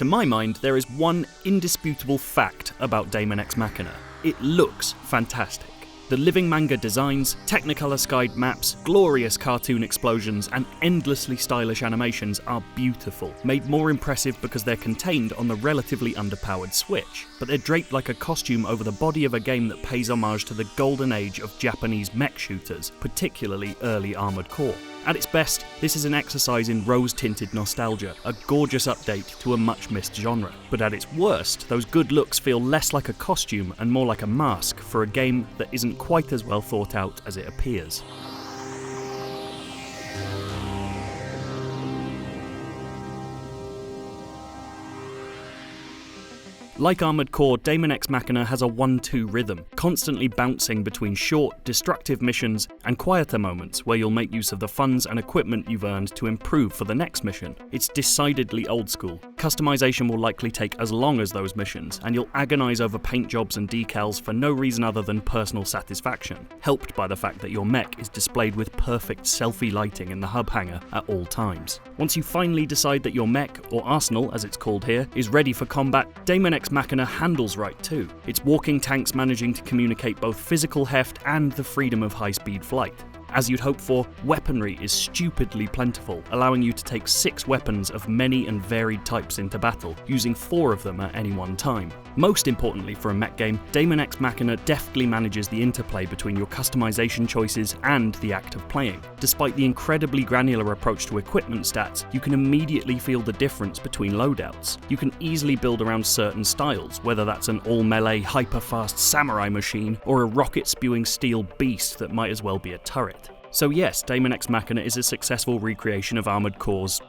To my mind, there is one indisputable fact about Daemon X Machina. It looks fantastic. The living manga designs, Technicolor skied maps, glorious cartoon explosions, and endlessly stylish animations are beautiful, made more impressive because they're contained on the relatively underpowered Switch, but they're draped like a costume over the body of a game that pays homage to the golden age of Japanese mech shooters, particularly early Armored Core. At its best, this is an exercise in rose-tinted nostalgia, a gorgeous update to a much-missed genre. But at its worst, those good looks feel less like a costume and more like a mask for a game that isn't quite as well thought out as it appears. Like Armored Core, Daemon X Machina has a 1-2 rhythm, constantly bouncing between short, destructive missions and quieter moments where you'll make use of the funds and equipment you've earned to improve for the next mission. It's decidedly old school. Customization will likely take as long as those missions, and you'll agonize over paint jobs and decals for no reason other than personal satisfaction, helped by the fact that your mech is displayed with perfect selfie lighting in the hub hangar at all times. Once you finally decide that your mech, or arsenal as it's called here, is ready for combat, Daemon X Machina handles right too. It's walking tanks managing to communicate both physical heft and the freedom of high-speed flight. As you'd hope for, weaponry is stupidly plentiful, allowing you to take 6 weapons of many and varied types into battle, using 4 of them at any one time. Most importantly for a mech game, Daemon X Machina deftly manages the interplay between your customization choices and the act of playing. Despite the incredibly granular approach to equipment stats, you can immediately feel the difference between loadouts. You can easily build around certain styles, whether that's an all-melee, hyper-fast samurai machine, or a rocket-spewing steel beast that might as well be a turret. So yes, Daemon X Machina is a successful recreation of Armored Core's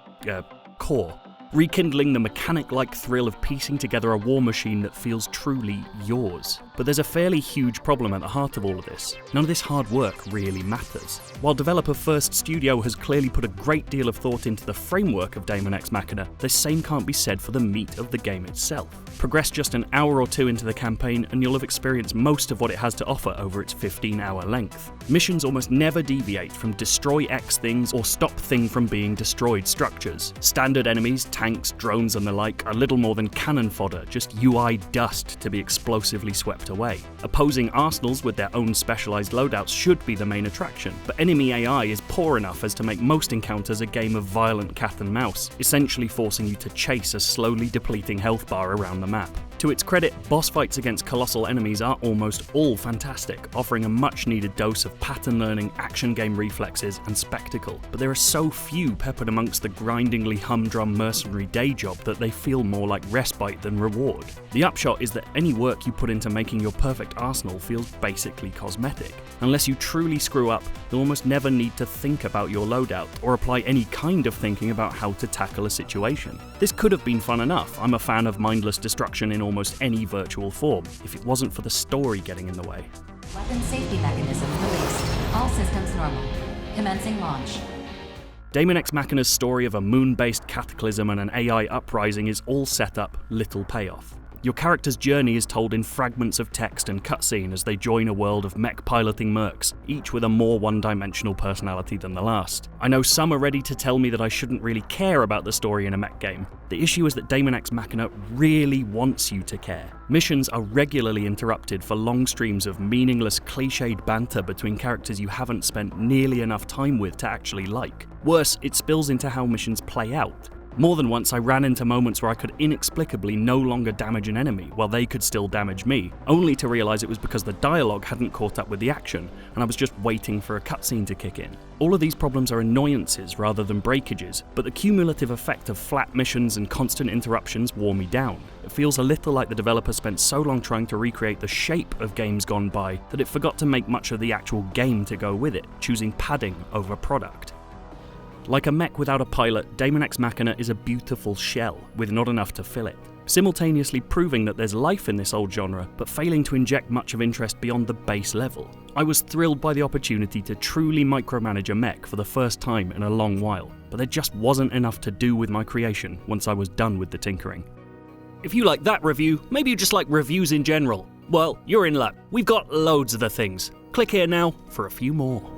core, rekindling the mechanic-like thrill of piecing together a war machine that feels truly yours. But there's a fairly huge problem at the heart of all of this. None of this hard work really matters. While Developer First Studio has clearly put a great deal of thought into the framework of Daemon X Machina, the same can't be said for the meat of the game itself. Progress just an hour or two into the campaign and you'll have experienced most of what it has to offer over its 15-hour length. Missions almost never deviate from destroy X things or stop thing from being destroyed structures. Standard enemies, tanks, drones and the like are little more than cannon fodder, just UI dust to be explosively swept away. Opposing arsenals with their own specialised loadouts should be the main attraction, but enemy AI is poor enough as to make most encounters a game of violent cat and mouse, essentially forcing you to chase a slowly depleting health bar around the map. To its credit, boss fights against colossal enemies are almost all fantastic, offering a much needed dose of pattern learning, action game reflexes and spectacle, but there are so few peppered amongst the grindingly humdrum mercenary day job that they feel more like respite than reward. The upshot is that any work you put into making your perfect arsenal feels basically cosmetic. Unless you truly screw up, you'll almost never need to think about your loadout or apply any kind of thinking about how to tackle a situation. This could have been fun enough. I'm a fan of mindless destruction in almost any virtual form, if it wasn't for the story getting in the way. Weapon safety mechanism released. All systems normal. Commencing launch. Daemon X Machina's story of a moon-based cataclysm and an AI uprising is all set up, little payoff. Your character's journey is told in fragments of text and cutscene as they join a world of mech-piloting mercs, each with a more one-dimensional personality than the last. I know some are ready to tell me that I shouldn't really care about the story in a mech game. The issue is that Daemon X Machina really wants you to care. Missions are regularly interrupted for long streams of meaningless, cliched banter between characters you haven't spent nearly enough time with to actually like. Worse, it spills into how missions play out. More than once I ran into moments where I could inexplicably no longer damage an enemy while they could still damage me, only to realise it was because the dialogue hadn't caught up with the action and I was just waiting for a cutscene to kick in. All of these problems are annoyances rather than breakages, but the cumulative effect of flat missions and constant interruptions wore me down. It feels a little like the developer spent so long trying to recreate the shape of games gone by that it forgot to make much of the actual game to go with it, choosing padding over product. Like a mech without a pilot, Daemon X Machina is a beautiful shell, with not enough to fill it, simultaneously proving that there's life in this old genre, but failing to inject much of interest beyond the base level. I was thrilled by the opportunity to truly micromanage a mech for the first time in a long while, but there just wasn't enough to do with my creation once I was done with the tinkering. If you like that review, maybe you just like reviews in general. Well, you're in luck. We've got loads of the things. Click here now for a few more.